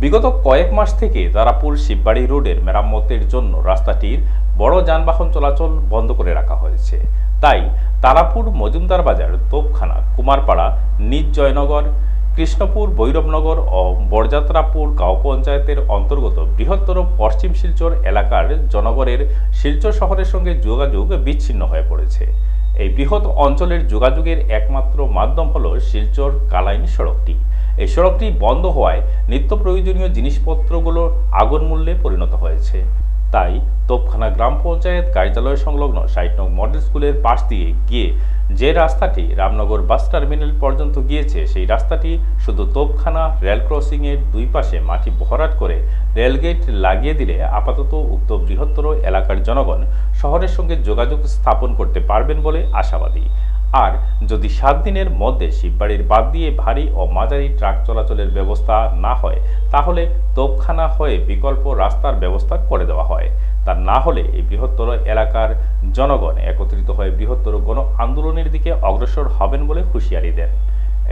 বিগত কয়েক মাস থেকে তারাপুর শিববাড়ি রোডের মেরামতের জন্য রাস্তাটির বড় যানবাহন চলাচল বন্ধ করে রাখা হয়েছে। তাই তারাপুর মজুমদার বাজার, তোপখানা, কুমারপাড়া, নিজ জয়নগর, কৃষ্ণপুর, ভৈরবনগর ও বরযাত্রাপুর গাঁও পঞ্চায়েতের অন্তর্গত বৃহত্তর পশ্চিম শিলচর এলাকার জনগণের শিলচর শহরের সঙ্গে যোগাযোগ বিচ্ছিন্ন হয়ে পড়েছে। এই বৃহৎ অঞ্চলের যোগাযোগের একমাত্র মাধ্যম হল শিলচর কালাইন সড়কটি। এই সড়কটি বন্ধ হওয়ায় নিত্য প্রয়োজনীয় জিনিসপত্রগুলো আগুন মূল্যে পরিণত হয়েছে। তাই তোপখানা গ্রাম পঞ্চায়েত কার্যালয় সংলগ্ন ৬০ নং মডেল স্কুলের পাশ দিয়ে গিয়ে যে রাস্তাটি রামনগর বাস টার্মিনাল পর্যন্ত গিয়েছে, সেই রাস্তাটি শুধু তোপখানা রেল ক্রসিংয়ের দুই পাশে মাটি ভরাট করে রেলগেট লাগিয়ে দিলে আপাতত উক্ত বৃহত্তর এলাকার জনগণ শহরের সঙ্গে যোগাযোগ স্থাপন করতে পারবেন বলে আশাবাদী। আর যদি ৭ দিনের মধ্যে শিববাড়ির বাদ দিয়ে ভারী ও মাঝারি ট্রাক চলাচলের ব্যবস্থা না হয়, তাহলে তোপখানা হয়ে বিকল্প রাস্তার ব্যবস্থা করে দেওয়া হয়। তা না হলে এই বৃহত্তর এলাকার জনগণ একত্রিত হয়ে বৃহত্তর গণ আন্দোলনের দিকে অগ্রসর হবেন বলে হুঁশিয়ারি দেন।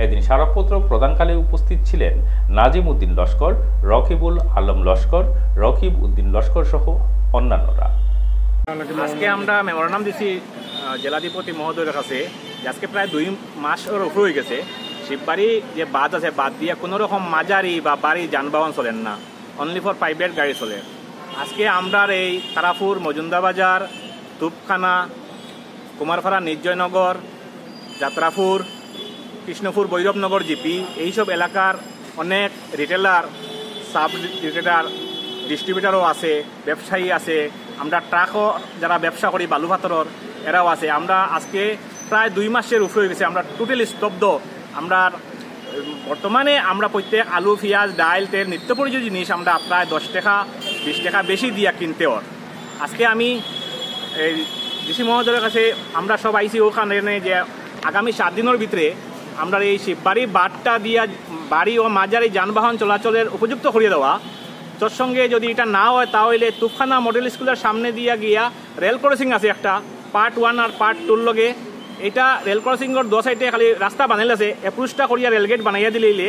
এদিন স্মারকপত্র প্রদানকালে উপস্থিত ছিলেন নাজিম উদ্দিন লস্কর, রকিবুল আলম লস্কর, রকিব উদ্দিন লস্কর সহ অন্যান্যরা। আজকে আমরা মেমোরান্ডাম দিছি জেলাধিপতি মহোদয়ের কাছে, আজকে প্রায় 2 মাসের উপর হয়ে গেছে শিববাড়ি যে বাদ আছে, বাদ দিয়ে কোনো রকম মাঝারি বা বাড়ি যানবাহন চলেন না, অনলি ফর প্রাইভেট গাড়ি চলে। আজকে আমরা এই তারাপুর মজুমদার বাজার, তুপখানা, কুমারপাড়া, নির্জয়নগর, যাত্রাপুর, কৃষ্ণপুর, ভৈরবনগর জিপি এইসব এলাকার অনেক রিটেলার, সাব রিটেলার, ডিস্ট্রিবিউটারও আছে, ব্যবসায়ী আছে, আমরা ট্রাকও যারা ব্যবসা করি বালু পাথরের এরাও আছে। আমরা আজকে প্রায় 2 মাসের উপরে হয়ে গেছে, আমরা টোটালি স্তব্ধ। আমরা বর্তমানে আমরা প্রত্যেক আলু, পেঁয়াজ, ডাল, তেল, নিত্য প্রয়োজনীয় জিনিস আমরা প্রায় 10 টাকা 20 টাকা বেশি দিয়া কিনতে ওর। আজকে আমি এই ডিসি মহোদয়ের কাছে আমরা সব আইসি ওখানে যে আগামী 7 দিনের ভিতরে আমরা এই শিববাড়ি বাঁধটা দিয়া বাড়ি ও মাঝারি যানবাহন চলাচলের উপযুক্ত করিয়ে দেওয়া। তোর সঙ্গে যদি এটা না হয় তাহলে তুফখানা মডেল স্কুলের সামনে দিয়া গিয়া রেল ক্রসিং আছে একটা, পার্ট 1 আর পার্ট 2 লগে। এটা রেল ক্রসিংয়ের 2 সাইডে খালি রাস্তা বানাইলে আছে, অ্যাপ্রোচটা করিয়া রেলগেট বানাইয়া দিলে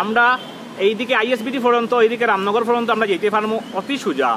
আমরা এইদিকে আইএসবিটি পর্যন্ত, এইদিকে রামনগর পর্যন্ত আমরা যেতে পারবো অতি সোজা।